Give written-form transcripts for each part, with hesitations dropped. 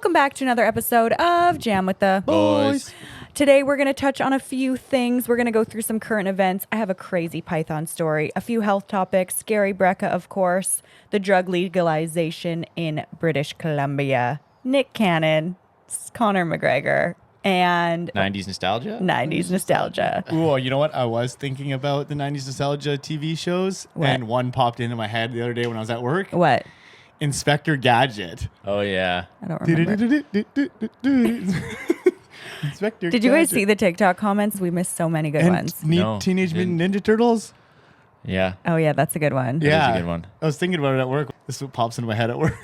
Welcome back to another episode of Jam with the Boys. Today we're going to touch on a few things. We're going to go through some current events. I have a crazy python story, a few health topics, scary Brecka, of course, the drug legalization in British Columbia, Nick Cannon, Conor McGregor, and 90s nostalgia? 90s nostalgia. Ooh, you know what? I was thinking about the 90s nostalgia TV shows, What? and one popped into my head the other day when I was at work. What? Inspector Gadget. Oh, yeah. I don't remember. Inspector Did you guys Gadget. see the TikTok comments? We missed so many good And ones. No, Teenage didn't. Mutant Ninja Turtles? Yeah. Oh, yeah, that's a good one. is a good one. I was thinking about it at work. This is what pops into my head at work.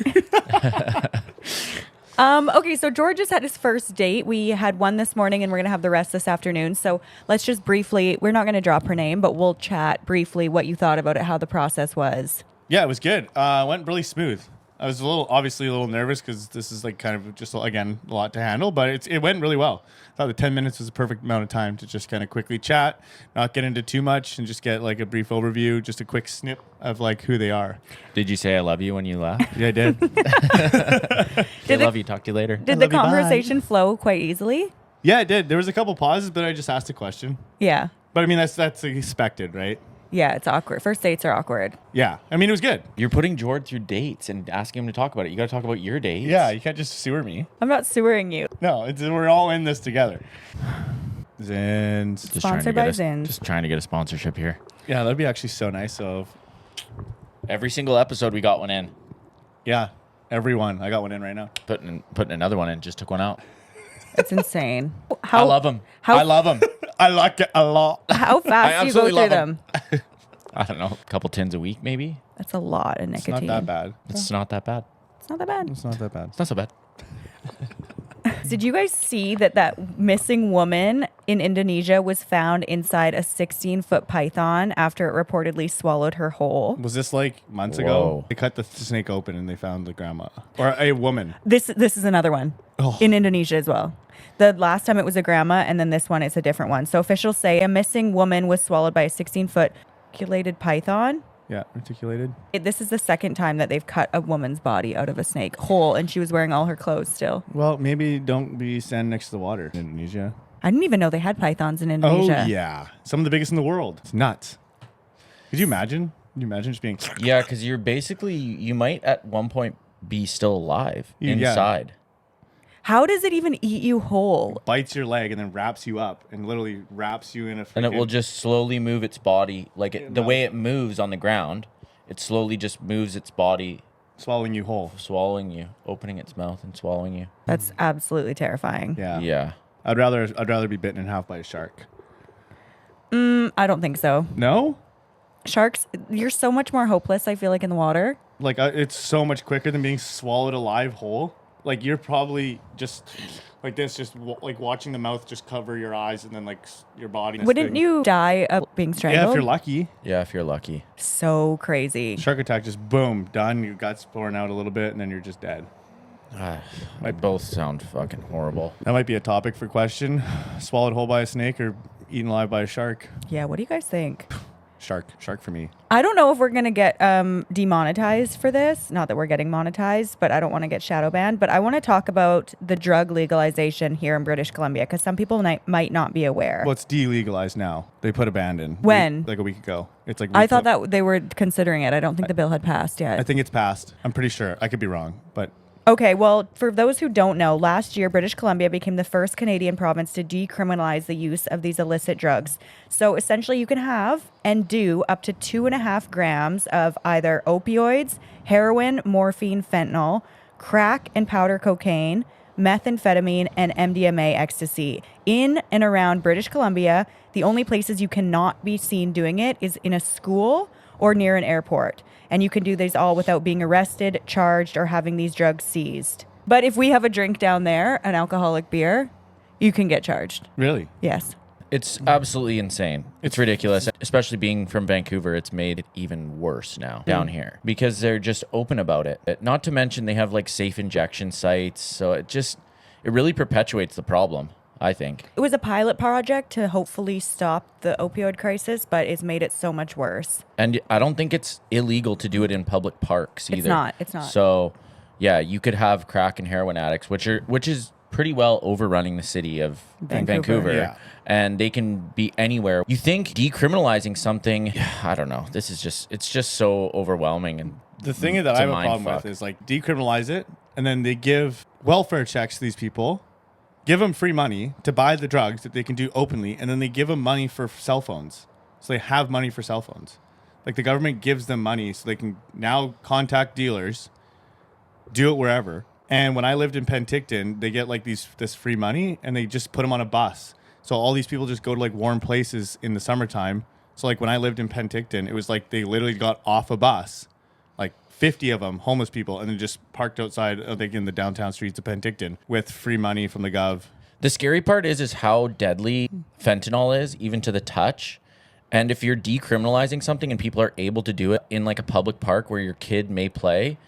Okay, so Jord just had his first date. We had one this morning and we're going to have the rest this afternoon. So let's just briefly, we're not going to drop her name, but we'll chat briefly what you thought about it, how the process was. Yeah, it was good. It went really smooth. I was obviously a little nervous because this is like kind of just, again, a lot to handle, but it went really well. I thought the 10 minutes was the perfect amount of time to just kind of quickly chat, not get into too much, and just get like a brief overview, just a quick snip of like who they are. Did you say I love you when you left? Yeah, I did. I love you. Talk to you later. Did the love you, bye. conversation flow quite easily? Yeah, it did. There was a couple pauses, but I just asked a question. Yeah. But I mean, that's expected, right? Yeah, it's awkward. First dates are awkward. Yeah. I mean, it was good. You're putting Jord through dates and asking him to talk about it. You got to talk about your dates. Yeah, you can't just sewer me. I'm not sewering you. No, we're all in this together. Zins. Just Sponsored by trying to Zins. Just trying to get a sponsorship here. Yeah, that'd be actually so nice. So, Every single episode we got one in. yeah, everyone. I got one in right now. Putting another one in. Just took one out. It's insane. I love him. How, I love him. I like it a lot. How fast do you go absolutely through love them? I don't know. A couple tins a week, maybe. That's a lot of It's not nicotine. that bad. It's not that bad. It's not that bad. It's not that bad. It's not so bad. Did you guys see that missing woman in Indonesia was found inside a 16-foot python after it reportedly swallowed her whole? Was this like months Whoa. ago? They cut the snake open and they found the grandma or a woman. This is another one in Indonesia as well. The last time it was a grandma, and then this one is a different one. So officials say a missing woman was swallowed by a 16-foot articulated python. Yeah, articulated. This is the second time that they've cut a woman's body out of a snake whole, and she was wearing all her clothes still. Well, maybe don't be standing next to the water in Indonesia. I didn't even know they had pythons in Indonesia. Oh yeah, some of the biggest in the world. It's nuts. Could you imagine? Can you imagine just being? Yeah, because you're basically, you might at one point be still alive Yeah. inside. How does it even eat you whole? Bites your leg and then wraps you up and literally wraps you in a. And it will freaking- just slowly move its body. Like Yeah, the no. way it moves on the ground, it slowly just moves its body, swallowing you whole. swallowing you, opening its mouth and swallowing you. That's absolutely terrifying. Yeah. Yeah. I'd rather be bitten in half by a shark. I don't think so. No. Sharks, you're so much more hopeless, I feel like, in the water. Like it's so much quicker than being swallowed alive whole. Like you're probably just like this, just like watching the mouth just cover your eyes and then like your body. Wouldn't you die of being strangled? Yeah, if you're lucky. Yeah, if you're lucky. So crazy. Shark attack, just boom, done. Your guts pouring out a little bit, and then you're just dead. They both sound fucking horrible. That might be a topic for question: swallowed whole by a snake or eaten alive by a shark? Yeah, what do you guys think? Shark for me. I don't know if we're going to get demonetized for this. Not that we're getting monetized, but I don't want to get shadow banned. But I want to talk about the drug legalization here in British Columbia because some people might not be aware. Well, it's delegalized now. They put a ban in. When? Like a week ago. It's like I thought that they were considering it. I don't think the bill had passed yet. I think it's passed. I'm pretty sure. I could be wrong, but Okay, well, for those who don't know, last year, British Columbia became the first Canadian province to decriminalize the use of these illicit drugs. So essentially, you can have and do up to 2.5 grams of either opioids, heroin, morphine, fentanyl, crack and powder cocaine, methamphetamine, and MDMA ecstasy. In and around British Columbia, the only places you cannot be seen doing it is in a school or near an airport. And you can do these all without being arrested, charged, or having these drugs seized. But if we have a drink down there, an alcoholic beer, you can get charged. really. Yes. It's absolutely insane. It's ridiculous. Especially being from Vancouver, it's made it even worse now down here because they're just open about it. Not to mention they have like safe injection sites. So it really perpetuates the problem, I think. It was a pilot project to hopefully stop the opioid crisis, but it's made it so much worse. And I don't think it's illegal to do it in public parks either. It's not. So yeah, you could have crack and heroin addicts, which is pretty well overrunning the city of Vancouver. Yeah. And they can be anywhere. You think decriminalizing something, I don't know. It's just so overwhelming. And The thing that I have a problem with is like decriminalize it, and then they give welfare checks to these people, give them free money to buy the drugs that they can do openly, and then they give them money for cell phones. So they have money for cell phones. Like the government gives them money so they can now contact dealers, do it wherever. And when I lived in Penticton, they get like this free money and they just put them on a bus. So all these people just go to like warm places in the summertime. So like when I lived in Penticton, it was like they literally got off a bus, like 50 of them, homeless people, and then just parked outside, I think in the downtown streets of Penticton with free money from the gov. the scary part is how deadly fentanyl is, even to the touch. And if you're decriminalizing something and people are able to do it in like a public park where your kid may play,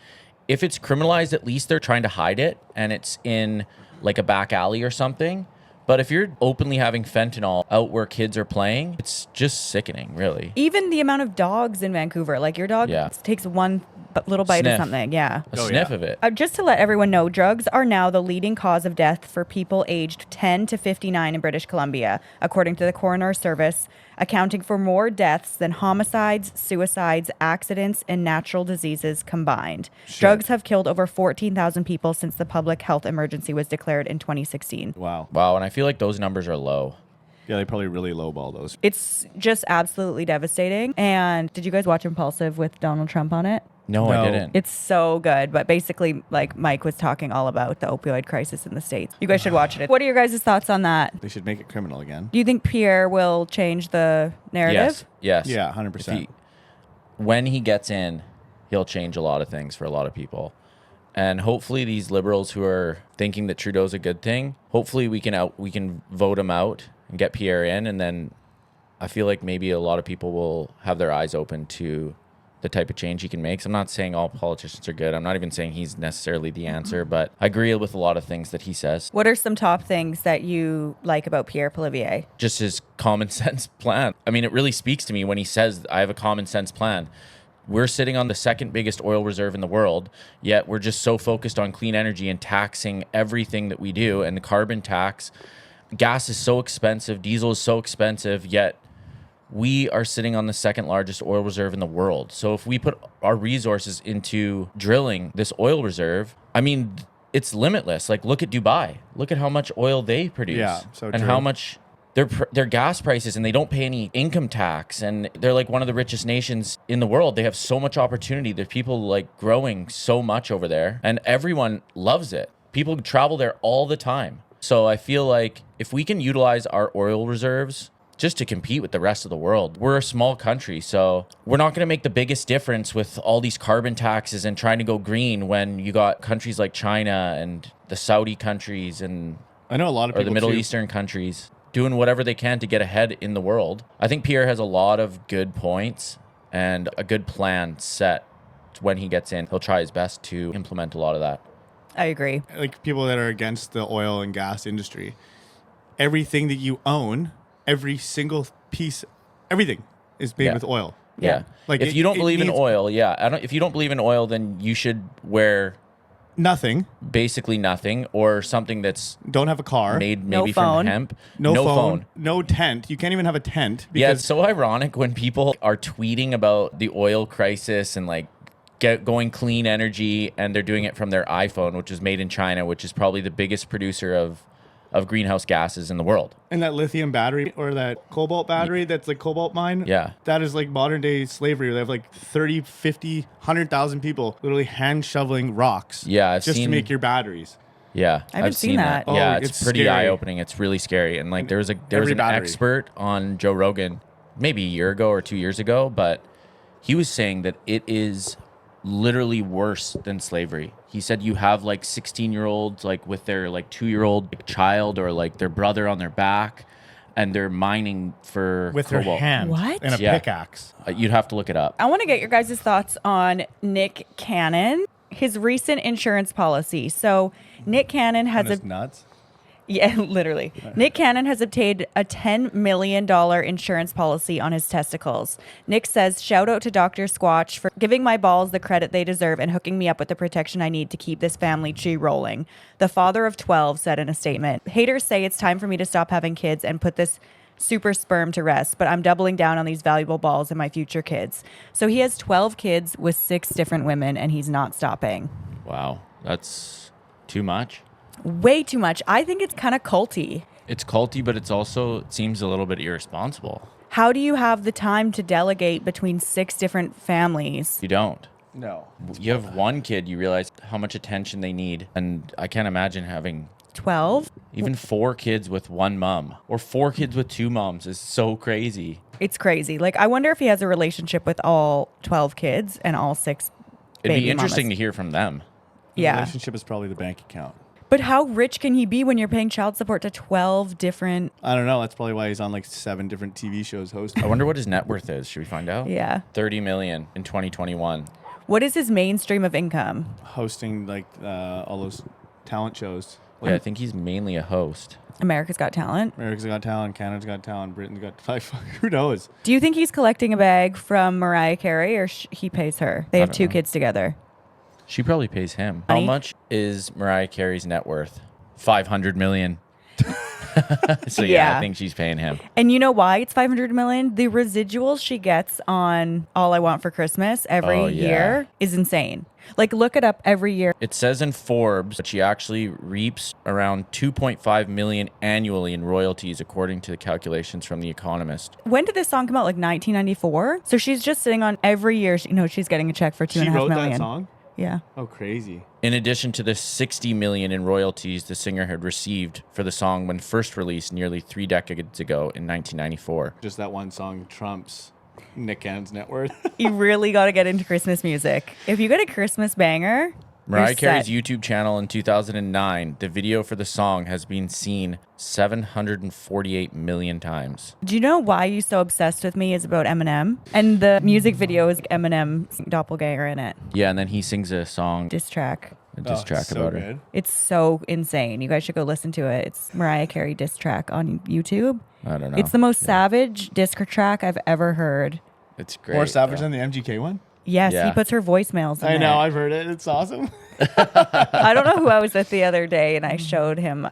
if it's criminalized, at least they're trying to hide it and it's in like a back alley or something. But if you're openly having fentanyl out where kids are playing, it's just sickening, really. Even the amount of dogs in Vancouver, like your dog takes one little bite Sniff. of something. Yeah. A sniff of it. Just to let everyone know, drugs are now the leading cause of death for people aged 10 to 59 in British Columbia, according to the coroner service, accounting for more deaths than homicides, suicides, accidents, and natural diseases combined. Drugs have killed over 14,000 people since the public health emergency was declared in 2016. Wow. Wow, and I feel like those numbers are low. Yeah, they probably really lowball those. It's just absolutely devastating. And did you guys watch Impulsive with Donald Trump on it? No, I didn't. It's so good, but basically, like Mike was talking all about the opioid crisis in the States. You guys should watch it. What are your guys' thoughts on that? They should make it criminal again. Do you think Pierre will change the narrative? Yes. Yeah, 100%. When he gets in, he'll change a lot of things for a lot of people. And hopefully these liberals who are thinking that Trudeau's a good thing, hopefully we can vote him out and get Pierre in, and then I feel like maybe a lot of people will have their eyes open to the type of change he can make. So I'm not saying all politicians are good. I'm not even saying he's necessarily the answer, but I agree with a lot of things that he says. What are some top things that you like about Pierre Poilievre? Just his common sense plan. I mean, it really speaks to me when he says, I have a common sense plan. We're sitting on the second biggest oil reserve in the world, yet we're just so focused on clean energy and taxing everything that we do. And the carbon tax, gas is so expensive, diesel is so expensive, yet we are sitting on the second largest oil reserve in the world. So if we put our resources into drilling this oil reserve, I mean, it's limitless. Like, look at Dubai. Look at how much oil they produce. Yeah, so and true. how much their gas prices, and they don't pay any income tax, and they're like one of the richest nations in the world. They have so much opportunity. There's people like growing so much over there, and everyone loves it. People travel there all the time. So I feel like if we can utilize our oil reserves just to compete with the rest of the world. We're a small country, so we're not going to make the biggest difference with all these carbon taxes and trying to go green when you got countries like China and the Saudi countries and I know a lot of people or the Middle too. Eastern countries doing whatever they can to get ahead in the world. I think Pierre has a lot of good points and a good plan set when he gets in. He'll try his best to implement a lot of that. I agree. Like people that are against the oil and gas industry, everything that you own, every single piece, everything is made with oil. Yeah. Like if you don't believe in needs oil, if you don't believe in oil, then you should wear nothing, basically nothing, or something that's don't have a car, made No maybe phone. from hemp. no phone, no tent. You can't even have a tent. Yeah, it's so ironic when people are tweeting about the oil crisis and like going clean energy, and they're doing it from their iPhone, which is made in China, which is probably the biggest producer of greenhouse gases in the world. And that lithium battery or that cobalt battery that's like cobalt mine. Yeah. That is like modern day slavery. They have like 30, 50, 100,000 people literally hand shoveling rocks. Yeah, I've just seen- to make your batteries. Yeah, I haven't I've seen that. Oh, Yeah, it's it's pretty scary. eye-opening. It's really scary. And like there was Every an battery. expert on Joe Rogan maybe a year ago or 2 years ago, but he was saying that it is literally worse than slavery. He said you have like 16-year-olds like with their like 2-year-old child or like their brother on their back, and they're mining for With their cobalt. hand What? and a Yeah. pickaxe. You'd have to look it up. I want to get your guys' thoughts on Nick Cannon, his recent insurance policy. So Nick Cannon has That's nuts. Yeah, literally. Nick Cannon has obtained a $10 million insurance policy on his testicles. Nick says, shout out to Dr. Squatch for giving my balls the credit they deserve and hooking me up with the protection I need to keep this family tree rolling. The father of 12 said in a statement, haters say it's time for me to stop having kids and put this super sperm to rest, but I'm doubling down on these valuable balls and my future kids. So he has 12 kids with 6 different women and he's not stopping. Wow. That's too much. Way too much. I think it's kind of culty. It's culty, but it's also, it seems a little bit irresponsible. How do you have the time to delegate between 6 different families? You don't. No. You have one kid, you realize how much attention they need. And I can't imagine having 12? even 4 kids with one mom or 4 kids with 2 moms is so crazy. It's crazy. Like, I wonder if he has a relationship with all 12 kids and all 6 It'd baby be interesting mamas. to hear from them. The Yeah. relationship is probably the bank account. But how rich can he be when you're paying child support to 12 different... I don't know. That's probably why he's on like 7 different TV shows hosting. I wonder what his net worth is. Should we find out? Yeah. 30 million in 2021. What is his main stream of income? Hosting like all those talent shows. Yeah, I think he's mainly a host. America's Got Talent. America's Got Talent, Canada's Got Talent, Britain's Got like who knows? Do you think he's collecting a bag from Mariah Carey or he pays her? They have don't 2 know. kids together. She probably pays him. Money? How much is Mariah Carey's net worth? 500 million. So yeah, Yeah. I think she's paying him. And you know why it's 500 million? The residuals she gets on All I Want for Christmas every Oh, yeah. year is insane. Like, look it up every year. It says in Forbes that she actually reaps around 2.5 million annually in royalties, according to the calculations from The Economist. When did this song come out? Like 1994? So she's just sitting on every year. She's getting a check for She $2.5 wrote million. that song? Yeah. Oh, crazy. In addition to the 60 million in royalties the singer had received for the song when first released nearly 3 decades ago in 1994. Just that one song trumps Nick Cannon's net worth. You really got to get into Christmas music. If you get a Christmas banger, Mariah you're Carey's set. YouTube channel in 2009, the video for the song has been seen 748 million times. Do you know why you so obsessed with me is about Eminem? And the music video is Eminem's doppelganger in it. Yeah, and then he sings a song, Diss track. a diss track so about her. good. It's so insane. You guys should go listen to it. It's Mariah Carey diss track on YouTube. I don't know. It's the most savage diss track I've ever heard. It's great. More savage though. than the MGK one. Yes, Yeah. he puts her voicemails in I know, it. I've heard it. It's awesome. I don't know who I was with the other day, and I showed him.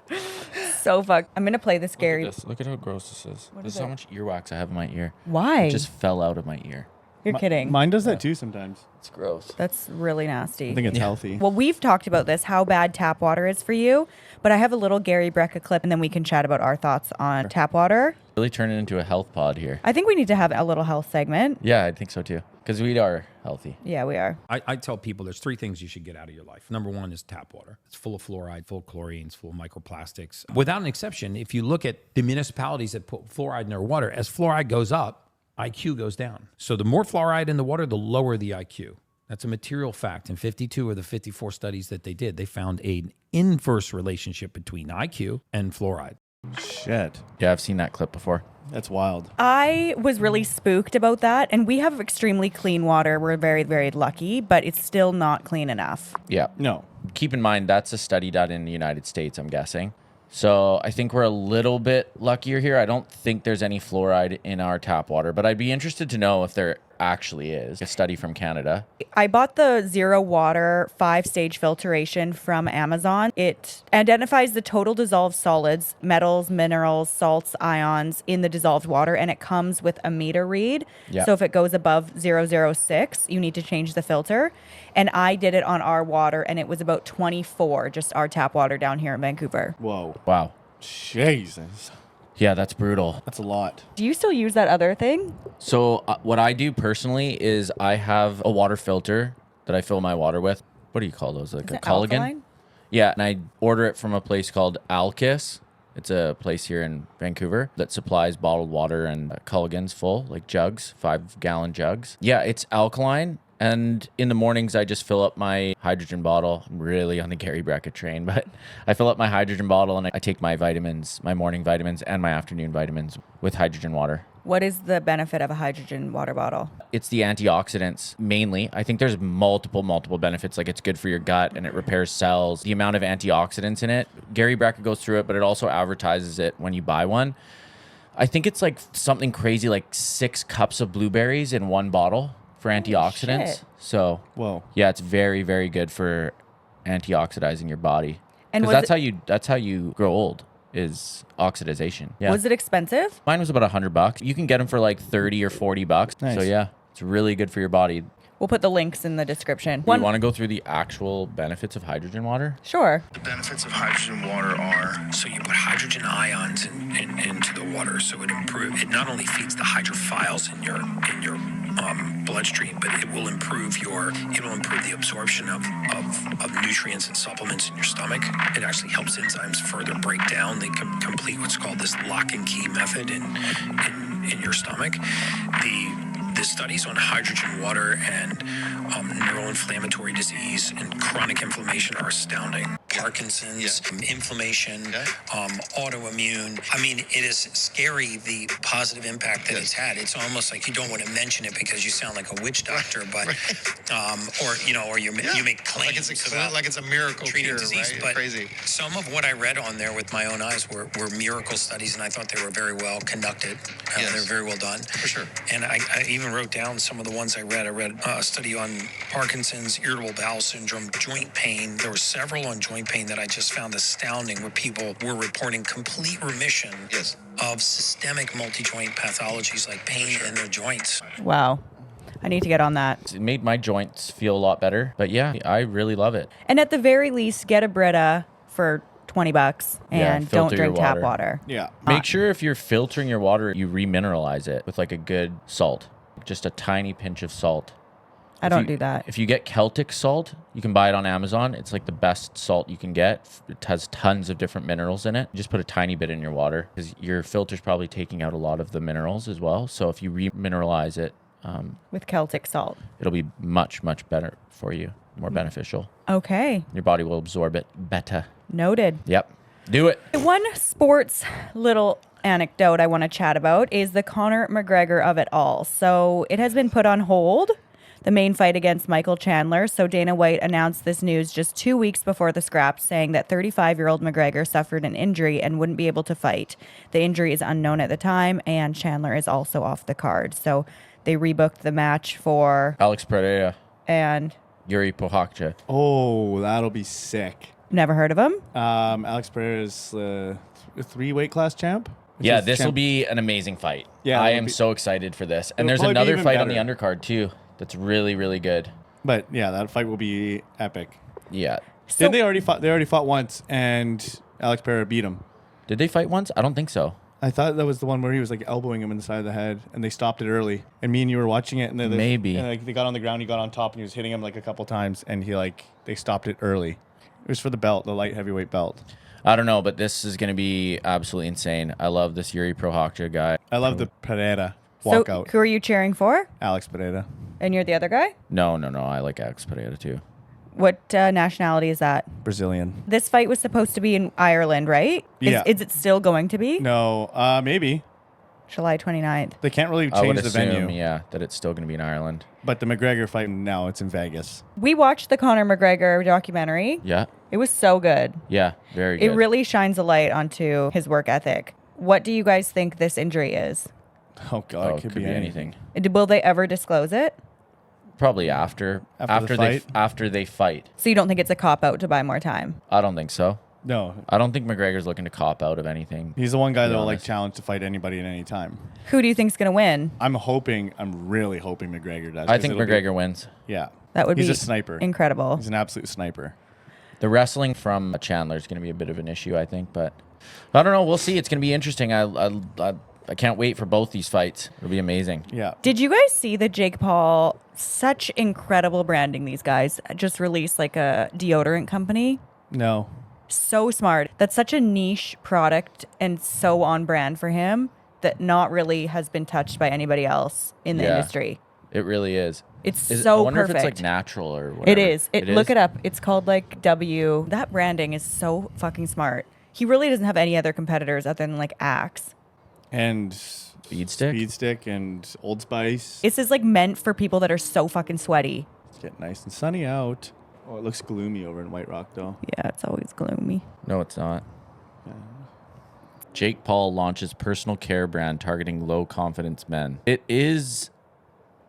So fucked. I'm going to play the scary. Look at how gross this is. What This is is how it? much earwax I have in my ear. Why? It just fell out of my ear. You're kidding. Mine does that too sometimes. It's gross. That's really nasty. I think it's healthy. Well, we've talked about this, how bad tap water is for you, but I have a little Gary Brecka clip, and then we can chat about our thoughts on tap water. Really turn it into a health pod here. I think we need to have a little health segment. Yeah, I think so too. Because we are healthy. Yeah, we are. I tell people there's 3 things you should get out of your life. Number 1 is tap water. It's full of fluoride, full of chlorines, full of microplastics. Without an exception, if you look at the municipalities that put fluoride in their water, as fluoride goes up, IQ goes down. So the more fluoride in the water, the lower the IQ. That's a material fact. In 52 of the 54 studies that they did, they found an inverse relationship between IQ and fluoride. Shit. Yeah, I've seen that clip before. That's wild. I was really spooked about that, and we have extremely clean water. We're very, very lucky, but it's still not clean enough. Yeah. No. Keep in mind, that's a study done in the United States, I'm guessing. So I think we're a little bit luckier here. I don't think there's any fluoride in our tap water, but I'd be interested to know if there actually is. A study from Canada. I bought the Zero Water 5-stage filtration from Amazon. It identifies the total dissolved solids, metals, minerals, salts, ions in the dissolved water, and it comes with a meter read. Yeah. So if it goes above 006, you need to change the filter. And I did it on our water, and it was about 24, just our tap water down here in Vancouver. Whoa. Wow. Jesus. Yeah, that's brutal. That's a lot. Do you still use that other thing? So what I do personally is I have a water filter that I fill my water with. What do you call those? Like Is a it Culligan? alkaline? Yeah, and I order it from a place called Alkis. It's a place here in Vancouver that supplies bottled water and Culligans full, like jugs, 5-gallon jugs. Yeah, it's alkaline. And in the mornings, I just fill up my hydrogen bottle. I'm really on the Gary Brecka train, but I fill up my hydrogen bottle and I take my vitamins, my morning vitamins and my afternoon vitamins with hydrogen water. What is the benefit of a hydrogen water bottle? It's the antioxidants mainly. I think there's multiple benefits. Like it's good for your gut and it repairs cells. The amount of antioxidants in it. Gary Brecka goes through it, but it also advertises it when you buy one. I think it's like something crazy, like 6 cups of blueberries in one bottle for antioxidants. shit. So, Whoa. yeah, it's very, very good for antioxidizing your body. And Because was that's how you grow old is oxidization. Yeah. Was it expensive? Mine was about $100. You can get them for like 30 or 40 bucks. Nice. So yeah, it's really good for your body. We'll put the links in the description. Do you want to go through the actual benefits of hydrogen water? Sure. The benefits of hydrogen water are, so you put hydrogen ions into the water, so it not only feeds the hydrophiles in your bloodstream, but it will improve the absorption of nutrients and supplements in your stomach. It actually helps enzymes further break down. They complete what's called this lock and key method in your stomach. The studies on hydrogen water and neuroinflammatory disease and chronic inflammation are astounding. Parkinson's, inflammation, autoimmune. I mean, it is scary the positive impact that it's had. It's almost like you don't want to mention it because you sound like a witch doctor, but or you make claims like it's a miracle treating cure, disease. right? But Crazy. some of what I read on there with my own eyes were miracle studies, and I thought they were very well conducted. Yes. They were very well done. For sure. And I even wrote down some of the ones I read. I read a study on Parkinson's, irritable bowel syndrome, joint pain. There were several on joint pain that I just found astounding, where people were reporting complete remission Yes. of systemic multi-joint pathologies like pain in their joints. Wow. I need to get on that. It made my joints feel a lot better. But yeah, I really love it. And at the very least, get a Brita for $20 Yeah, and don't filter your drink tap water. water. Yeah. Make sure if you're filtering your water, you remineralize it with like a good salt. Just a tiny pinch of salt. I don't do that. If you get Celtic salt, you can buy it on Amazon. It's like the best salt you can get. It has tons of different minerals in it. Just put a tiny bit in your water because your filter's probably taking out a lot of the minerals as well. So if you remineralize it, With Celtic salt. it'll be much, much better for you, more beneficial. Okay. Your body will absorb it better. Noted. Yep. Do it. One sports little anecdote I want to chat about is the Conor McGregor of it all. So it has been put on hold, the main fight against Michael Chandler. So Dana White announced this news just 2 weeks before the scrap, saying that 35-year-old McGregor suffered an injury and wouldn't be able to fight. The injury is unknown at the time, and Chandler is also off the card. So they rebooked the match for Alex Pereira, and Yuri Pohakcha. Oh, that'll be sick. never heard of him. Alex Pereira's a 3-weight class champ. Yeah, this will be an amazing fight. Yeah, I it'll am be- so excited for this. And it'll there's probably be another even fight on the better. undercard too. That's really, really good. But yeah, that fight will be epic. Yeah. So Did they already fought? They already fought once, and Alex Pereira beat him. Did they fight once? I don't think so. I thought that was the one where he was like elbowing him in the side of the head, and they stopped it early. And me and you were watching it, and then Maybe. and, like, they got on the ground, he got on top, and he was hitting him like a couple times, and they stopped it early. It was for the belt, the light heavyweight belt. I don't know, but this is going to be absolutely insane. I love this Yuri Prohaczka guy. I love the Pereira So walkout. who are you cheering for? Alex Pereira. And you're the other guy? No. I like Alex Pereira too. What nationality is that? Brazilian. This fight was supposed to be in Ireland, right? Yeah. Is it still going to be? No, maybe. July 29th. They can't really I would change the assume, venue. yeah, that it's still going to be in Ireland. But the McGregor fight now, it's in Vegas. We watched the Conor McGregor documentary. Yeah. It was so good. Yeah, very good. It really shines a light onto his work ethic. What do you guys think this injury is? Oh God, Oh, it could be anything. Will they ever disclose it? Probably after After the they fight. So you don't think it's a cop out to buy more time? I don't think so. No, I don't think McGregor's looking to cop out of anything. he's the one guy To be that will like honest. challenge to fight anybody at any time. Who do you think's going to win? I'm really hoping McGregor does. I 'cause think it'll be- McGregor wins. Yeah, That would he's be a sniper. incredible. He's an absolute sniper. The wrestling from Chandler is going to be a bit of an issue, I think, but I don't know. We'll see. It's going to be interesting. I can't wait for both these fights. It'll be amazing. Yeah. Did you guys see the Jake Paul, such incredible branding these guys, just released like a deodorant company? No. So smart. That's such a niche product and so on brand for him that not really has been touched by anybody else in the Yeah. industry. It really is. It's I so wonder if perfect. it's like natural or whatever. It is. Look it up. It's called like W. That branding is so fucking smart. He really doesn't have any other competitors other than like Axe. And Speed Stick? Speed Stick and Old Spice. This is like meant for people that are so fucking sweaty. It's getting nice and sunny out. Oh, it looks gloomy over in White Rock, though. Yeah, it's always gloomy. No, it's not. Jake Paul launches personal care brand targeting low confidence men. It is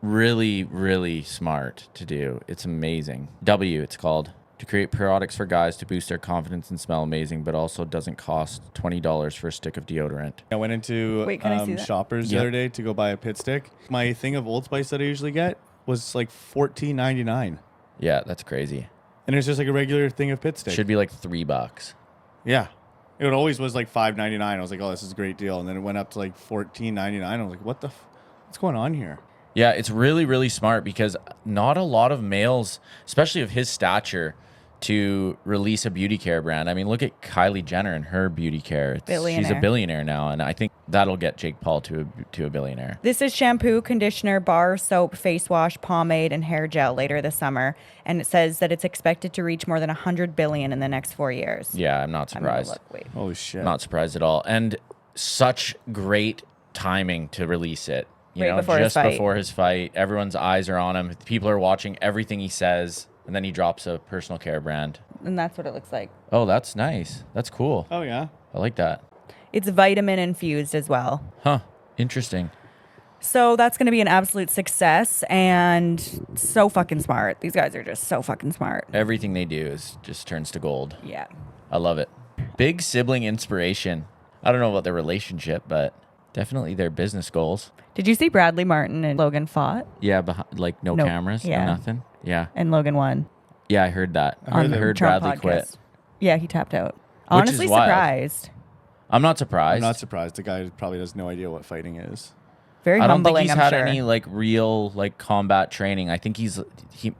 really, really smart to do. It's amazing. It's called. To create products for guys to boost their confidence and smell amazing, but also doesn't cost $20 for a stick of deodorant. I went into Wait, can I see that? Shoppers the other day to go buy a pit stick. My thing of Old Spice that I usually get was like $14.99. Yeah, that's crazy. And it's just like a regular thing of pit stick. Should be like $3. Yeah. It always was like $5.99. I was like, oh, this is a great deal. And then it went up to like $14.99. I was like, what's going on here? Yeah, it's really, really smart because not a lot of males, especially of his stature, to release a beauty care brand. I mean, look at Kylie Jenner and her beauty care. She's a Billionaire. billionaire now, and I think that'll get Jake Paul to a billionaire. This is shampoo, conditioner, bar, soap, face wash, pomade, and hair gel later this summer. And it says that it's expected to reach more than $100 billion in the next 4 years. Yeah, I'm not I'm gonna surprised. look, wait. Holy shit. Not surprised at all. And such great timing to release it. You Right know, before his just fight. before his fight, everyone's eyes are on him. People are watching everything he says, and then he drops a personal care brand. And that's what it looks like. Oh, that's nice. That's cool. Oh, yeah. I like that. It's vitamin infused as well. Huh. Interesting. So that's going to be an absolute success and so fucking smart. These guys are just so fucking smart. Everything they do just turns to gold. Yeah. I love it. Big sibling inspiration. I don't know about their relationship, but definitely their business goals. Did you see Bradley Martin and Logan fought? Yeah, like no No, cameras, yeah. no nothing. Yeah. And Logan won. Yeah, I heard that. I on the heard Trump Bradley podcast. quit. Yeah, he tapped out. Honestly wild. surprised. I'm not surprised. I'm not surprised. The guy probably has no idea what fighting is. Very I don't humbling, think he's I'm had sure. any like real like combat training. I think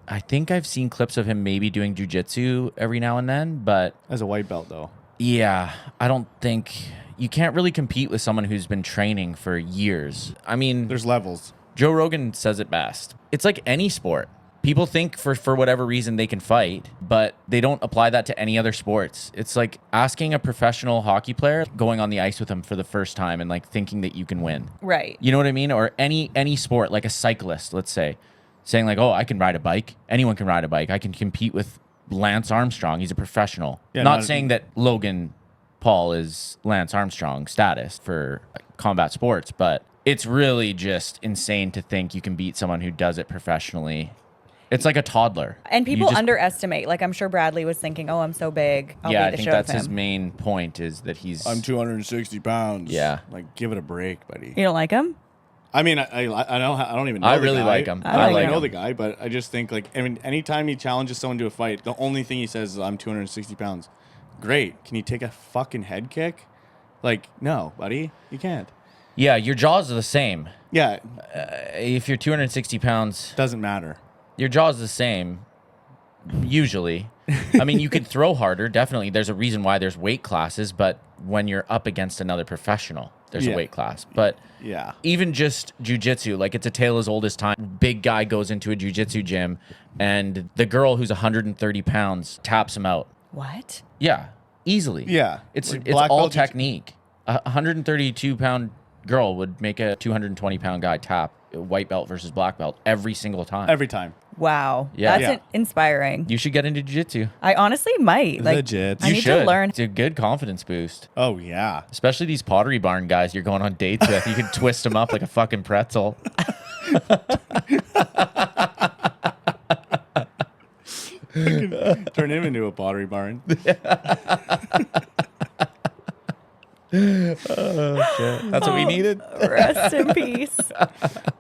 I think I've seen clips of him maybe doing jujitsu every now and then, but As a white belt, though. yeah, I don't think you can't really compete with someone who's been training for years. I mean, There's levels. Joe Rogan says it best. It's like any sport. People think for whatever reason they can fight, but they don't apply that to any other sports. It's like asking a professional hockey player going on the ice with them for the first time and like thinking that you can win. Right. You know what I mean? Or any sport, like a cyclist, let's say, saying like, oh, I can ride a bike. Anyone can ride a bike. I can compete with Lance Armstrong. He's a professional. Yeah, not saying that Logan Paul is Lance Armstrong status for combat sports, but it's really just insane to think you can beat someone who does it professionally. It's like a toddler. And You people just- underestimate. Like, I'm sure Bradley was thinking, oh, I'm so big. I'll yeah, beat I the think shit that's out of his him. main point is that he's. I'm 260 pounds. Yeah. Like, give it a break, buddy. You don't like him? I mean, I don't even know I the really guy. like him. I I like don't him. know the guy, but I just think, like, I mean, anytime he challenges someone to a fight, the only thing he says is, I'm 260 pounds. Great. Can you take a fucking head kick? Like, no, buddy. You can't. Yeah, your jaws are the same. Yeah. If you're 260 pounds, Doesn't matter. your jaw's the same. Usually. I mean, you could throw harder. Definitely. There's a reason why there's weight classes, but when you're up against another professional, there's a Yeah. weight class. But Yeah. even just jujitsu, like it's a tale as old as time. Big guy goes into a jujitsu gym and the girl who's 130 pounds taps him out. What? Yeah, easily. Yeah. It's Like it's black all belt technique. A 132-pound girl would make a 220-pound guy tap white belt versus black belt every single time. Every time. Wow. Yeah. That's Yeah. inspiring. You should get into jiu-jitsu. I honestly might. Like, Legit. I You need should to learn. It's a good confidence boost. Oh, yeah. Especially these Pottery Barn guys you're going on dates with. You can twist them up like a fucking pretzel. Turn him into a pottery barn. That's what we needed Rest in peace.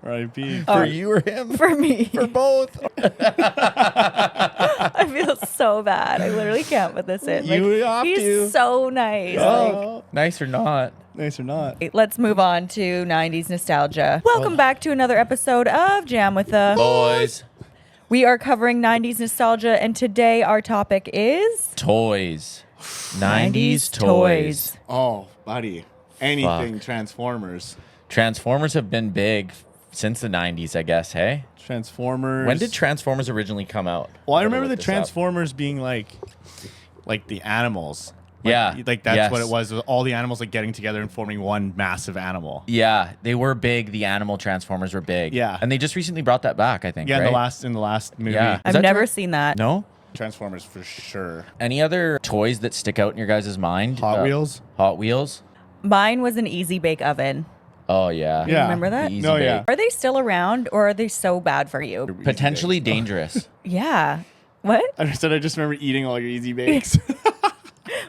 R.I.P. for you or him. For me. For both. I feel so bad. I literally can't put this in. Like, You have he's to. so nice. Oh, nice or not. Nice or not. Like, let's move on to 90s nostalgia. Welcome back to another episode of Jam with the Boys. We are covering 90s nostalgia, and today our topic is Toys. 90s toys. Oh, buddy. Anything Fuck. Transformers. Transformers have been big since the 90s, I guess, hey? Transformers. When did Transformers originally come out? Well, I Gotta remember look the this up. Transformers being like the animals. Yeah. Like that's Yes. what it was. All the animals like getting together and forming one massive animal. Yeah, they were big. The animal transformers were big. Yeah. And they just recently brought that back, I think. Yeah, right? in the last movie. Yeah. Is I've that never true? seen that. No? Transformers for sure. Any other toys that stick out in your guys' mind? Hot Wheels? Hot Wheels? Mine was an Easy Bake Oven. Oh, yeah. Yeah. Remember that? The Easy No, Bake. yeah. Are they still around or are they so bad for you? Potentially dangerous. Yeah. What? I just remember eating all your Easy Bakes.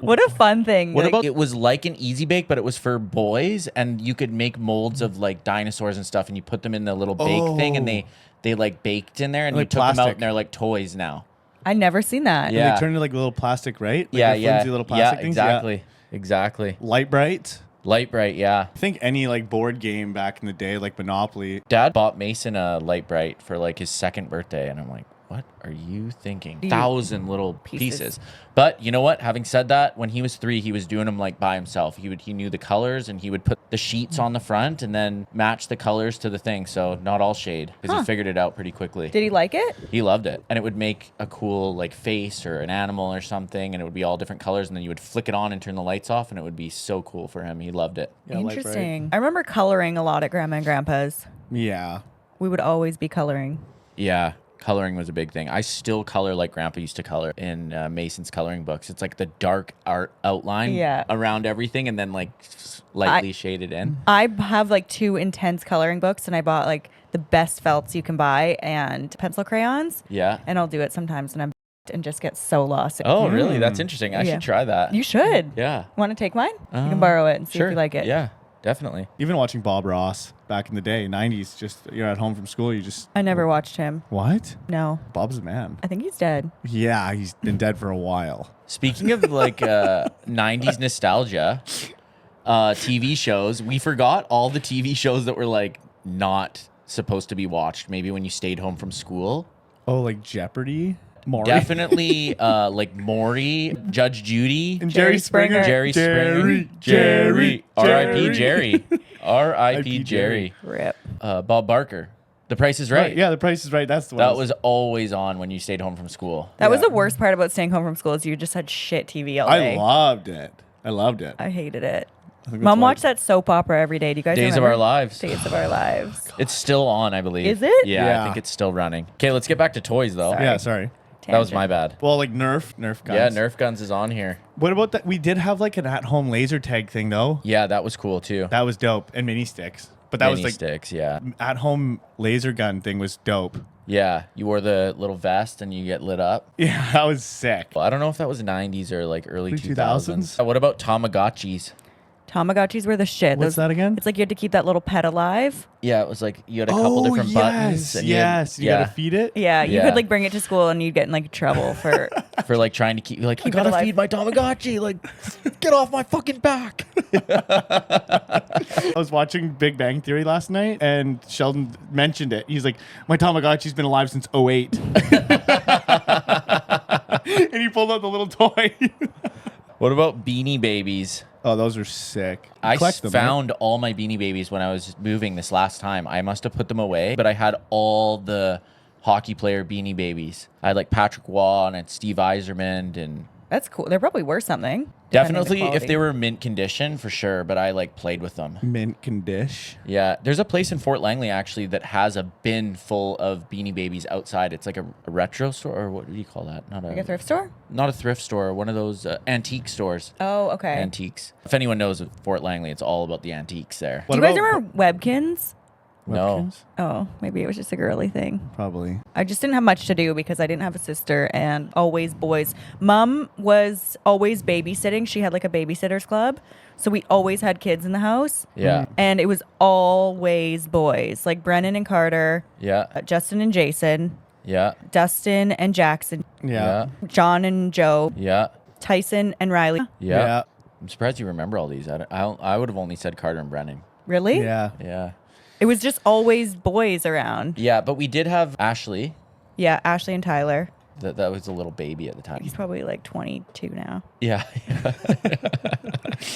What a fun thing. What Like, about it was like an Easy Bake, but it was for boys, and you could make molds of like dinosaurs and stuff, and you put them in the little bake thing, and they like baked in there, and Like you took them out, plastic. and they're like toys now. I never seen that. Yeah. They turned into like little plastic, right? Like Yeah, the yeah, flimsy little plastic yeah, things. exactly, exactly. Light Bright. Light Bright, yeah. I think any like board game back in the day, like Monopoly. Dad bought Mason a Light Bright for like his second birthday, and I'm like, what are you thinking? 1,000 little pieces. But you know what? Having said that, when he was 3, he was doing them like by himself. He knew the colors, and he would put the sheets on the front and then match the colors to the thing. So not all shade, because he figured it out pretty quickly. Did he like it? He loved it. And it would make a cool like face or an animal or something, and it would be all different colors, and then you would flick it on and turn the lights off, and it would be so cool for him. He loved it. Yeah, Light Bright. Interesting. I remember coloring a lot at Grandma and Grandpa's. Yeah. We would always be coloring. Yeah. Coloring was a big thing. I still color like Grandpa used to color in Mason's coloring books. It's like the dark art outline around everything, and then like lightly shaded in. I have like 2 intense coloring books, and I bought like the best felts you can buy and pencil crayons. Yeah. And I'll do it sometimes, and and just get so lost. Oh, really? That's interesting. I Yeah. should try that. You should. Yeah. Want to take mine? You can borrow it and see Sure. if you like it. Yeah, definitely. Even watching Bob Ross back in the day, 90s, just you're at home from school, you just I never watched him. what? No. Bob's a man. I think he's dead. Yeah, he's been dead for a while. Speaking of like 90s nostalgia, TV shows, we forgot all the TV shows that were like not supposed to be watched. Maybe when you stayed home from school. Oh, like Jeopardy? Maury? Definitely like Maury, Judge Judy, And Jerry Springer. Jerry Springer, Jerry. R.I.P. Jerry, R.I.P. Jerry, Rip. Bob Barker. The Price is Right. Right. Yeah, The Price is Right. That's the one. That was always on when you stayed home from school. That was Yeah. the worst part about staying home from school is you just had shit TV all day. I loved it. I loved it. I hated it. I think that's Mom why- watched that soap opera every day. Do you guys Days of remember? Our Lives. Days of Our Lives. It's still on, I believe. Is it? Yeah, I Yeah. think it's still running. Okay, let's get back to toys though. Yeah, sorry. That was Tangent. my bad. Well, like Nerf guns. Yeah, Nerf guns is on here. What about that? We did have like an at-home laser tag thing though. Yeah, that was cool too. That was dope, and mini sticks. But that was Mini like sticks, yeah. at-home laser gun thing was dope. Yeah, you wore the little vest and you get lit up. Yeah, that was sick. Well, I don't know if that was 90s or like early 2000s? 2000s. What about Tamagotchis? Tamagotchis were the shit. What's that again? It's like you had to keep that little pet alive. Yeah, it was like you had a couple different buttons. And yes, you gotta feed it. Yeah, you Yeah. could like bring it to school and you'd get in like trouble for. for like trying to keep like I Keep it gotta alive. feed my Tamagotchi. Like, get off my fucking back. I was watching Big Bang Theory last night, and Sheldon mentioned it. He's like, "My Tamagotchi's been alive since 08." And he pulled out the little toy. What about Beanie Babies? Oh, those are sick. I Collect them, found all my Beanie Babies when I was moving this last time. I must have put them away, but I had all the hockey player Beanie Babies. I had like Patrick Waugh and I had Steve Yzerman and That's cool. There probably were something. definitely if they were mint condition for sure, but I like played with them. right? Mint condish. Yeah, there's a place in Fort Langley actually that has a bin full of Beanie Babies outside. It's like a retro store, or what do you call that? Not Like a thrift store? not a thrift store. One of those antique stores. Oh, okay. Antiques. If anyone knows Fort Langley, it's all about the antiques there. What Do you guys about remember Webkins? No. Webkins? Oh, maybe it was just a girly thing. Probably. I just didn't have much to do because I didn't have a sister and always boys. Mom was always babysitting. She had like a babysitter's club. So we always had kids in the house. Yeah. And it was always boys, like Brennan and Carter, Yeah. Justin and Jason, Yeah. Dustin and Jackson, Yeah. John and Joe, Yeah. Tyson and Riley. Yeah. I'm surprised you remember all these. I would have only said Carter and Brennan. Really? Yeah. Yeah. It was just always boys around. Yeah, but we did have Ashley. Yeah, Ashley and Tyler. That was a little baby at the time. He's probably like 22 now. Yeah.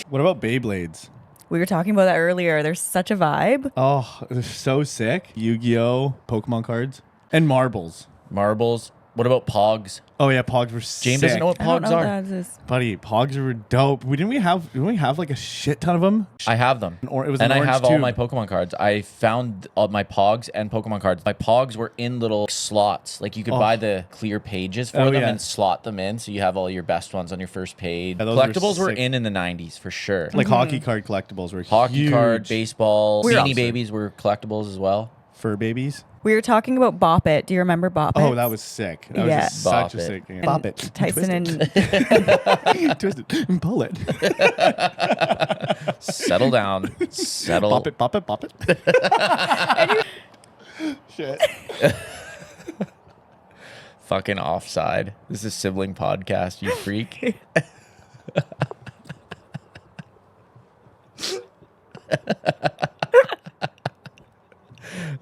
What about Beyblades? We were talking about that earlier. There's such a vibe. Oh, they're so sick. Yu-Gi-Oh, Pokemon cards, and marbles. Marbles. What about Pogs? Oh yeah, Pogs were sick. James doesn't know what I don't Pogs know are. what that is. Buddy, Pogs were dope. Didn't we have like a shit ton of them? I have them. Or it was and an I orange have all tube. my Pokemon cards. I found all my Pogs and Pokemon cards. My Pogs were in little slots. Like you could buy the clear pages for them yeah. and slot them in, so you have all your best ones on your first page. Yeah, those were Collectibles were sick. in the 90s for sure. Like hockey card collectibles were Hockey huge. card, baseball, We're Beanie also- Babies were collectibles as well. Fur babies. We were talking about Bop It. Do you remember Bop It? Oh, that was sick. That Yeah. was just such a Bop It. sick game. And Bop it. Tyson and Twist it. And pull it. Settle down. Settle. Bop it, bop it, bop it. Shit. Fucking offside. This is Sibling Podcast, you freak.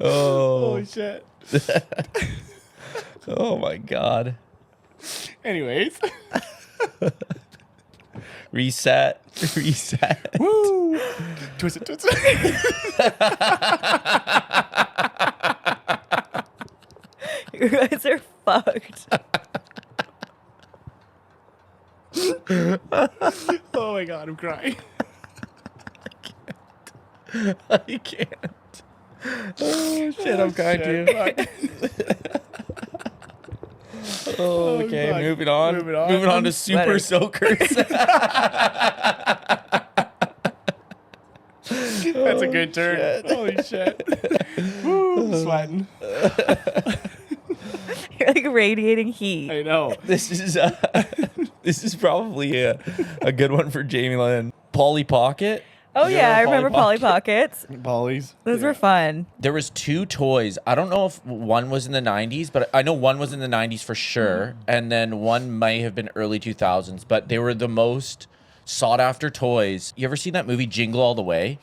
Holy shit. Oh my god. Anyways. Reset. Reset. Woo. Twist it, twist it. you guys are fucked. Oh my god, I'm crying. I can't. Oh shit, I'm crying too. Oh, okay, fuck. moving on. Moving on. Moving on I'm to Super sweating. Soakers. That's a good turn. Holy shit. Woo, sweating. You're like radiating heat. I know. this is probably a good one for Jamie Lynn. Polly Pocket. Oh You yeah, I remember remember Polly Polly Pockets. Polly's. Those were fun. There was two toys. I don't know if one was in the 90s, but I know one was in the 90s for sure. And then one may have been early 2000s, but they were the most sought after toys. You ever seen that movie Jingle All the Way,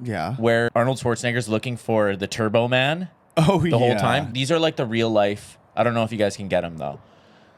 Yeah. where Arnold Schwarzenegger's looking for the Turbo Man Oh, the whole time? These are like the real life. I don't know if you guys can get them though,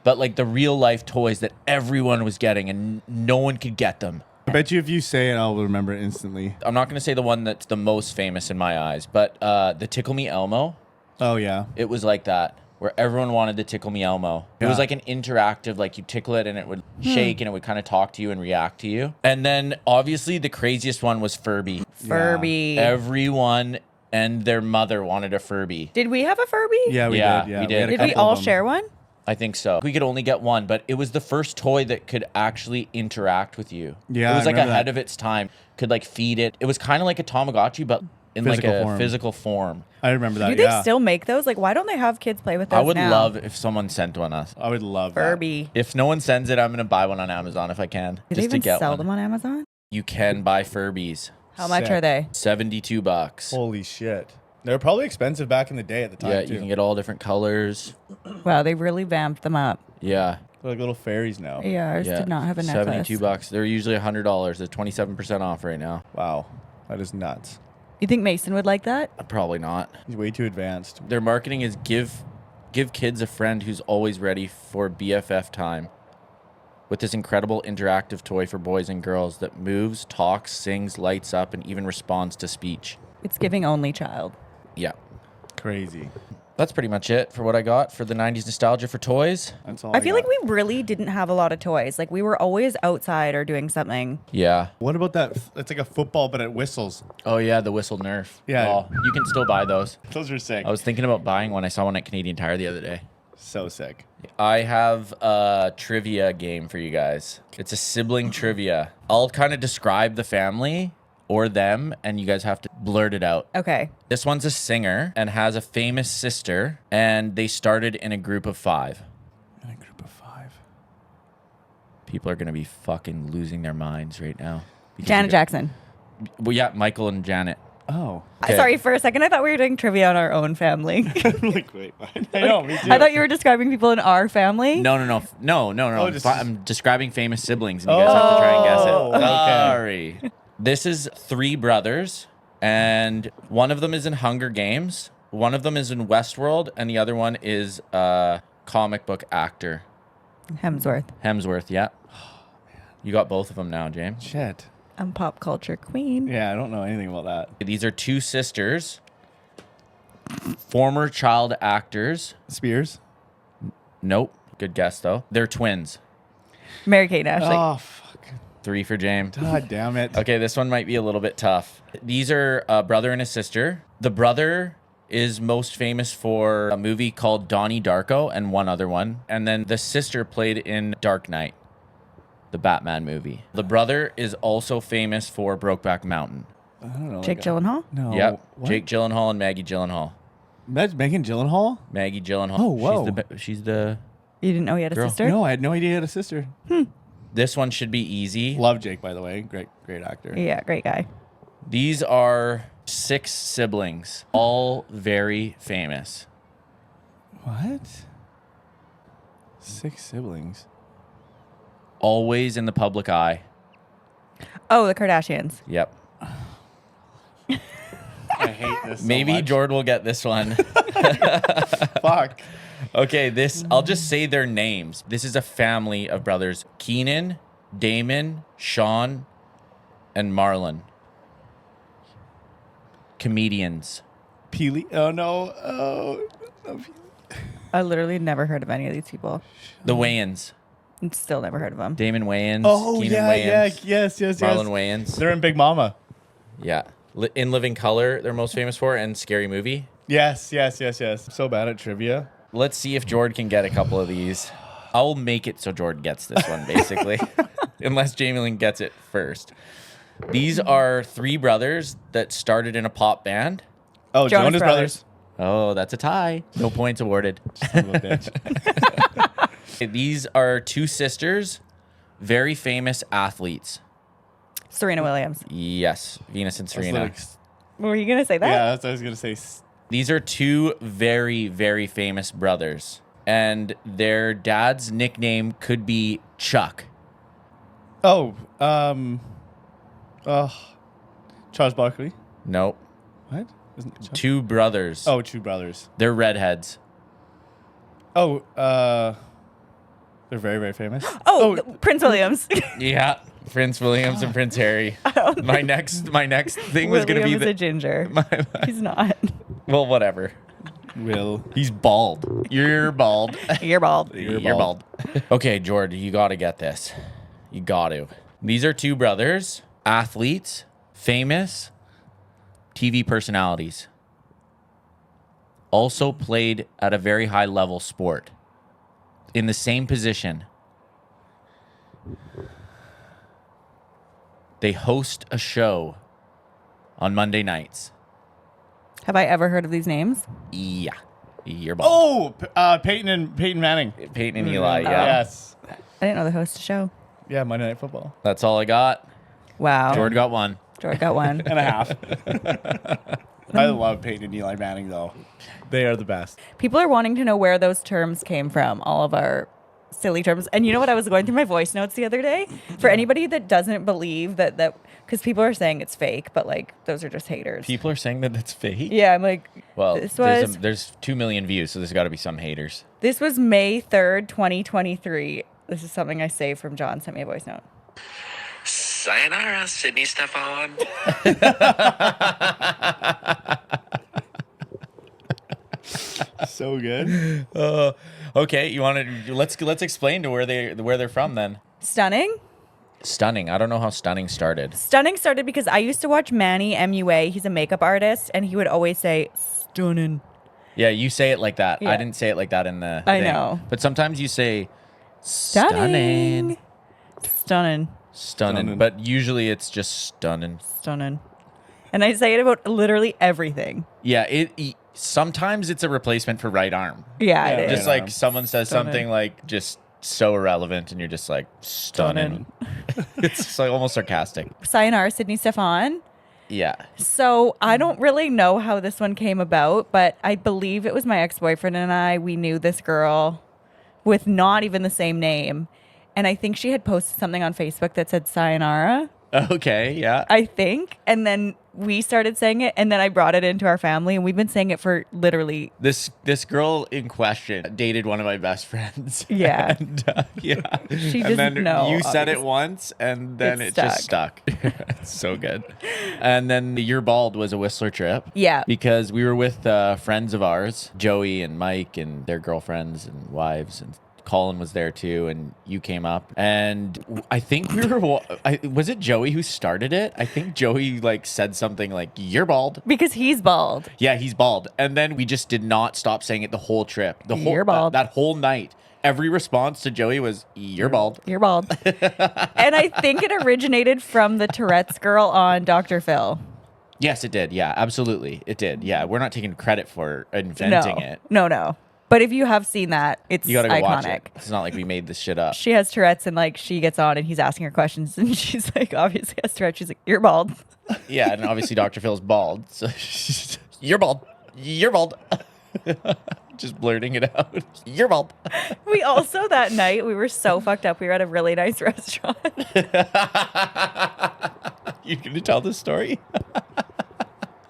but like the real life toys that everyone was getting and no one could get them. I bet you if you say it, I'll remember it instantly. I'm not going to say the one that's the most famous in my eyes, but the Tickle Me Elmo. Oh, yeah. It was like that, where everyone wanted to Tickle Me Elmo. It was Yeah. like an interactive, like you tickle it and it would shake and it would kind of talk to you and react to you. And then obviously the craziest one was Furby. Furby. Everyone and their mother wanted a Furby. Did we have a Furby? Yeah, we Yeah, did. Yeah, we did. had a Did we couple all of them. share one? I think so. We could only get one, but it was the first toy that could actually interact with you. Yeah, it was I like remember ahead that. of its time. Could like feed it. It was kind of like a Tamagotchi, but in Physical like a form. physical form. I remember that, Do they yeah. still make those? Like, why don't they have kids play with those I would now? love if someone sent one us. I would love that. Furby. If no one sends it, I'm gonna buy one on Amazon if I can, Do they just to even get sell one. them on Amazon? You can buy Furbies. How much Sick. are they? $72. Holy shit. They were probably expensive back in the day at the time, Yeah, too. you can get all different colors. Wow, they really vamped them up. Yeah. They're like little fairies now. Yeah, ours Yeah. did not have a necklace. $72. They're usually $100. They're 27% off right now. Wow. That is nuts. You think Mason would like that? Probably not. He's way too advanced. Their marketing is give kids a friend who's always ready for BFF time. With this incredible interactive toy for boys and girls that moves, talks, sings, lights up, and even responds to speech. It's giving only child. Yeah. Crazy. That's pretty much it for what I got for the 90s nostalgia for toys. That's all I feel like got. we really didn't have a lot of toys. Like, we were always outside or doing something. Yeah. What about that? It's like a football, but it whistles. Oh, yeah, the whistle Nerf. Yeah. Oh, you can still buy those. Those are sick. I was thinking about buying one. I saw one at Canadian Tire the other day. So sick. I have a trivia game for you guys. It's a sibling trivia. I'll kind of describe the family or them, and you guys have to blurt it out. Okay. This one's a singer and has a famous sister, and they started in a group of 5. In a group of 5. People are going to be fucking losing their minds right now. because Janet you Jackson. Well, yeah, Michael and Janet. Oh. Okay. Sorry, for a second, I thought we were doing trivia on our own family. Like, wait, what? I know, me too. I thought you were describing people in our family. No. Oh, just- I'm describing famous siblings, and you guys have to try and guess Oh, it. okay. Sorry. This is 3 brothers, and one of them is in Hunger Games, one of them is in Westworld, and the other one is a comic book actor. Hemsworth. Hemsworth, yeah. You got both of them now, James. Shit. I'm pop culture queen. Yeah, I don't know anything about that. These are 2 sisters, former child actors. Spears? Nope. Good guess, though. They're twins. Mary-Kate and Ashley. Oh, fuck. 3 for James. God damn it. Okay, this one might be a little bit tough. These are a brother and a sister. The brother is most famous for a movie called Donnie Darko and one other one. And then the sister played in Dark Knight, the Batman movie. The brother is also famous for Brokeback Mountain. I don't know. Jake Gyllenhaal? No. Yep. What? Jake Gyllenhaal and Maggie Gyllenhaal. That's Megan Gyllenhaal? Maggie Gyllenhaal. Oh, whoa. She's the... You didn't know he had a Girl. sister? No, I had no idea he had a sister. This one should be easy. Love Jake, by the way. Great actor. Yeah, great guy. These are 6 siblings, all very famous. What? 6 siblings. Always in the public eye. Oh, the Kardashians. Yep. I hate this so Maybe much. Jord will get this one. Fuck. Okay, I'll just say their names. This is a family of brothers. Keenan, Damon, Sean, and Marlon. Comedians. Peely. Oh, no. Oh. I literally never heard of any of these people. The Wayans. And still never heard of them. Damon Wayans. Oh, Keenan yeah, Wayans, yes. Marlon Wayans. They're in Big Mama. Yeah. In Living Color, they're most famous for, and Scary Movie. Yes. I'm so bad at trivia. Let's see if Jord can get a couple of these. I'll make it so Jord gets this one, basically. Unless Jamie Lynn gets it first. These are 3 brothers that started in a pop band. Oh, Jonas Jonas Brothers. Oh, that's a tie. No points awarded. Son of a bitch. These are 2 sisters, very famous athletes. Serena Williams. Yes, Venus and Serena. That's Were you going to say that? yeah, that's what I was going to say. These are 2 very, very famous brothers. And their dad's nickname could be Chuck. Oh, Charles Barkley. Nope. What? Isn't it Chuck? 2 brothers. Oh, 2 brothers. They're redheads. Oh, they're very, very famous. Oh, Prince Williams. Yeah, Prince Williams and Prince Harry. My next thing was going to be William is a ginger. He's not. well, whatever. Will. He's bald. You're bald. You're bald. You're bald. Okay, Jord, you got to get this. You got to. These are 2 brothers, athletes, famous TV personalities. Also played at a very high level sport. In the same position. They host a show on Monday nights. Have I ever heard of these names? Yeah. You're bald. Oh, Peyton Manning. Peyton and Eli, yeah. Yes. I didn't know they host a show. Yeah, Monday Night Football. That's all I got. Wow. Jord got 1. Jord got one. And a half. I love Peyton and Eli Manning, though. They are the best. People are wanting to know where those terms came from, all of our silly terms. And you know what? I was going through my voice notes the other day. For anybody that doesn't believe that because people are saying it's fake, but like those are just haters. People are saying that it's fake. Yeah, I'm like, Well, this was there's 2 million views, so there's got to be some haters. this was May 3rd, 2023. This is something I saved from John. Sent me a voice note. Sayonara, Sydney Stefan. So good. Okay, you want to let's explain to where they're from then. Stunning. Stunning. I don't know how Stunning started. Stunning started because I used to watch Manny MUA. He's a makeup artist, and he would always say stunning. Yeah, you say it like that. Yeah. I didn't say it like that in the I thing. know. But sometimes you say Stunning. Stunning. Stunning. But usually it's just stunning. Stunning. And I say it about literally everything. Yeah, sometimes it's a replacement for right arm. Yeah, Yeah, it Just is. Right like arm. someone says Stunning. something like just so irrelevant and you're just like stunning. It's like almost sarcastic. Sayonara, Sydney Stefan. Yeah. So I don't really know how this one came about, but I believe it was my ex-boyfriend and I. We knew this girl with not even the same name. And I think she had posted something on Facebook that said sayonara, Okay, yeah. I think. And then we started saying it, and then I brought it into our family, and we've been saying it for literally. This girl in question dated one of my best friends. Yeah. And, yeah. She and doesn't then know, you said it obviously. once, and then It it just stuck. It's so good. And then You're Bald was a Whistler trip. Yeah. Because we were with friends of ours, Joey and Mike and their girlfriends and wives and Colin was there too, and you came up, and I think we were. Was it Joey who started it? I think Joey like said something like, "You're bald," Because he's bald. Yeah, he's bald, and then we just did not stop saying it the whole trip. The whole You're bald. that whole night. Every response to Joey was, "You're bald." You're bald. And I think it originated from the Tourette's girl on Dr. Phil. Yes, it did. Yeah, absolutely, it did. Yeah, we're not taking credit for inventing it. No. But if you have seen that, it's You gotta go iconic. watch it. It's not like we made this shit up. She has Tourette's and like she gets on and he's asking her questions and she's like, obviously has Tourette's. She's like, "You're bald." Yeah, and obviously Dr. Phil's bald. So you're bald. You're bald. Just blurting it out. You're bald. We also that night we were so fucked up. We were at a really nice restaurant. You gonna tell this story?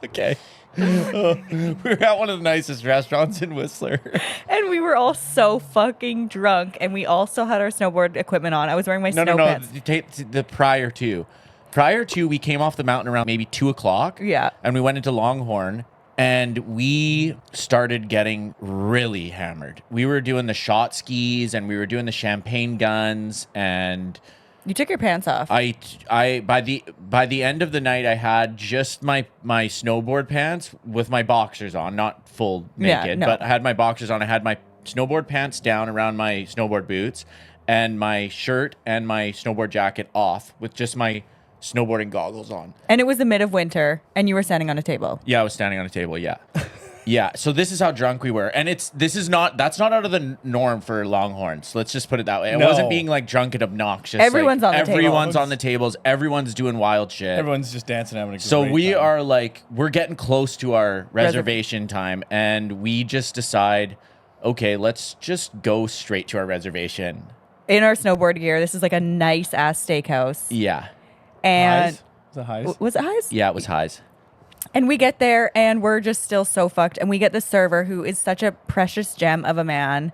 Okay. We were at one of the nicest restaurants in Whistler. And we were all so fucking drunk and we all still had our snowboard equipment on. I was wearing my snow pants. The prior to, we came off the mountain around maybe 2:00. Yeah. And we went into Longhorn and we started getting really hammered. We were doing the shot skis and we were doing the champagne guns, and You took your pants off. I by the end of the night, I had just my snowboard pants with my boxers on, not full naked, no. but I had my boxers on. I had my snowboard pants down around my snowboard boots, and my shirt and my snowboard jacket off with just my snowboarding goggles on. And it was the mid of winter and you were standing on a table. Yeah, I was standing on a table. Yeah. Yeah, so this is how drunk we were, and that's not out of the norm for Longhorns. Let's just put it that way. It No. wasn't being like drunk and obnoxious. Everyone's like, on the table. Everyone's on the tables. Everyone's doing wild shit. Everyone's just dancing, having a great So we time. are like, we're getting close to our reservation time, and we just decide, okay, let's just go straight to our reservation. In our snowboard gear. This is like a nice ass steakhouse. Yeah, And Highs? Was it highs? was it Highs? yeah, it was highs. And we get there and we're just still so fucked. And we get the server who is such a precious gem of a man.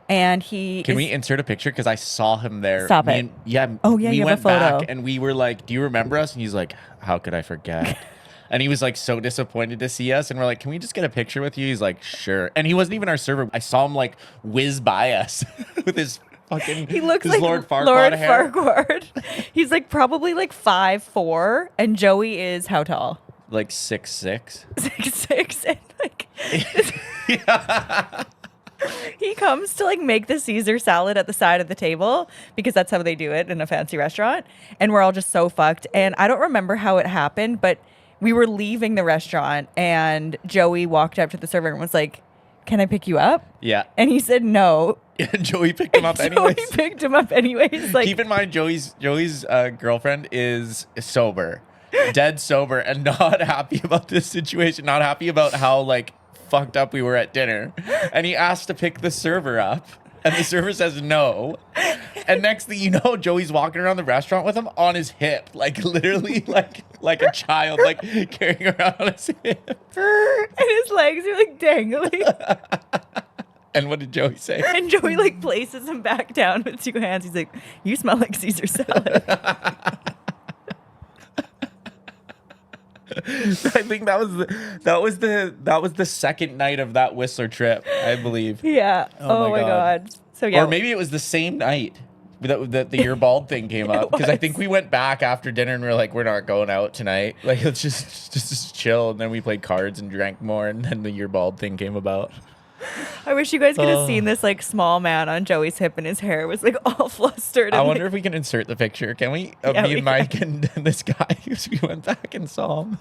And he Can we insert a picture? Because I saw him there. Stop Me it. and- yeah. Oh, yeah, We you have went a photo. back and we were like, "Do you remember us?" And he's like, "How could I forget?" And he was like so disappointed to see us. And we're like, "Can we just get a picture with you?" He's like, "Sure." And he wasn't even our server. I saw him like whiz by us with his fucking. He looks his like Lord Farquaad Lord hair. Farquaad. He's like probably like 5'4", and Joey is how tall? Like 6'6". 6'6", and like he comes to like make the Caesar salad at the side of the table because that's how they do it in a fancy restaurant. And we're all just so fucked. And I don't remember how it happened, but we were leaving the restaurant and Joey walked up to the server and was like, "Can I pick you up?" Yeah. And he said no. And Joey picked him up anyways. Joey picked him up anyways. Like, Keep in mind, Joey's girlfriend is sober, dead sober, and not happy about this situation. Not happy about how like fucked up we were at dinner. And he asked to pick the server up, and the server says no. And next thing you know, Joey's walking around the restaurant with him on his hip, like literally like a child, like carrying around on his hip. and his legs are like dangling. And what did Joey say? And Joey like places him back down with two hands. He's like, "You smell like Caesar salad." I think that was the second night of that Whistler trip, I believe. Yeah. Oh, my my God. god. So yeah. Or maybe it was the same night that the You're Bald thing came up. Because I think we went back after dinner and we were like, we're not going out tonight. Like, let's just chill. And then we played cards and drank more. And then the You're Bald thing came about. I wish you guys could have seen this like small man on Joey's hip and his hair was like all flustered. I and, wonder like, if we can insert the picture. Can we? Of Yeah, me we and Mike and this guy. Because we went back and saw him.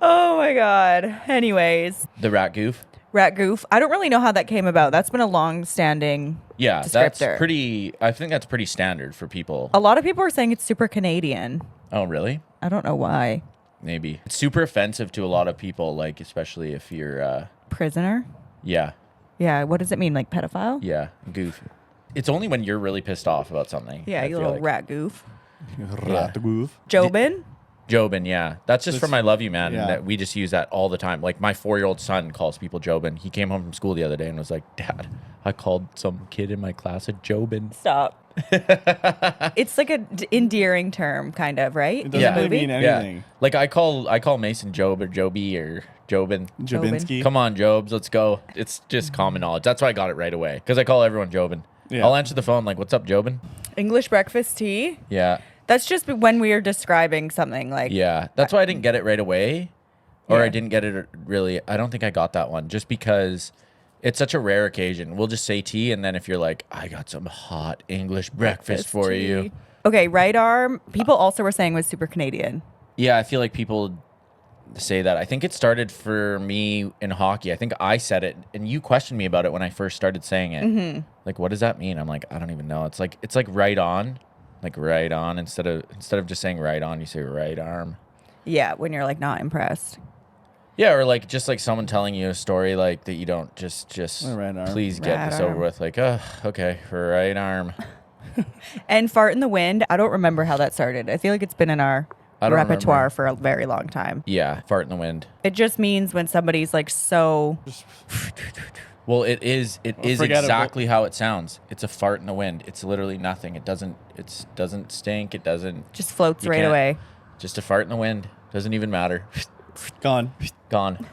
oh my god. Anyways, The rat goof. rat goof. I don't really know how that came about. That's been a long-standing Yeah, that's descriptor. pretty. I think that's pretty standard for people. A lot of people are saying it's super Canadian. Oh, really? I don't know why. Maybe. It's super offensive to a lot of people, like, especially if you're, Prisoner? yeah, Yeah. What does it mean? Like pedophile? yeah, goof. It's only when you're really pissed off about something. Yeah, I you feel little like. rat goof. Rat goof. Jobin? Jobin, yeah. That's just from I Love You, Man. Yeah. That we just use that all the time. Like, my 4-year-old son calls people Jobin. He came home from school the other day and was like, "Dad, I called some kid in my class a Jobin." Stop. It's like a endearing term, kind of, right? It doesn't Yeah. really mean anything. Yeah. Like, I call Mason Job or Joby or Jobin. Jabinski. Come on, Jobs, let's go. It's just common knowledge. That's why I got it right away. Because I call everyone Jobin. Yeah. I'll answer the phone like, "What's up, Jobin?" English breakfast tea. Yeah. That's just when we are describing something like. Yeah. That's why I didn't get it right away. Or Yeah. I didn't get it really. I don't think I got that one just because it's such a rare occasion. We'll just say tea. And then if you're like, I got some hot English breakfast for tea. you. Okay, right arm. People also were saying was super Canadian. Yeah. I feel like people say that. I think it started for me in hockey. I think I said it and you questioned me about it when I first started saying it. Mm-hmm. Like, what does that mean? I'm like, I don't even know. It's like right on. Like right on. Instead of just saying right on, you say right arm. Yeah, when you're like not impressed. Yeah, or like just like someone telling you a story like that you don't just Right arm. please get Right this arm. over with. Like, oh, okay, right arm. And fart in the wind. I don't remember how that started. I feel like it's been in our I don't repertoire remember. for a very long time. Yeah, fart in the wind. It just means when somebody's like so. Well, it is forgettable. exactly how it sounds. It's a fart in the wind. It's literally nothing. It doesn't stink. It doesn't Just floats You right can't- away. just a fart in the wind. Doesn't even matter. Gone. Gone.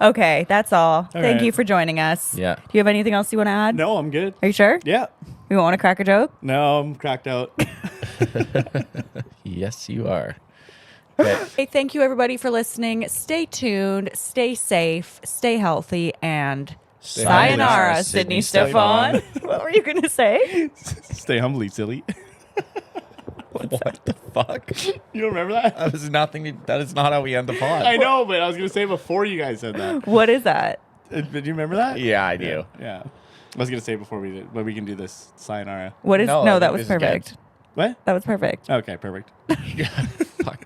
Okay, that's all. Thank right. you for joining us. Yeah. Do you have anything else you want to add? No, I'm good. Are you sure? Yeah. You want to crack a joke? No, I'm cracked out. Yes, you are. Okay. Hey, thank you everybody for listening. Stay tuned, stay safe, stay healthy, and sayonara, Sydney Stefan. What were you gonna say? Stay humbly, silly. What the fuck? You don't remember that? That is nothing. That is not how we end the pod. I know, but I was gonna say before you guys said that. What is that? Did you remember that? Yeah, I do. Yeah. I was gonna say before we did, but we can do this. Sayonara. What is? No, No, I that think was this is good. perfect. What? That was perfect. Okay, perfect. Fuck.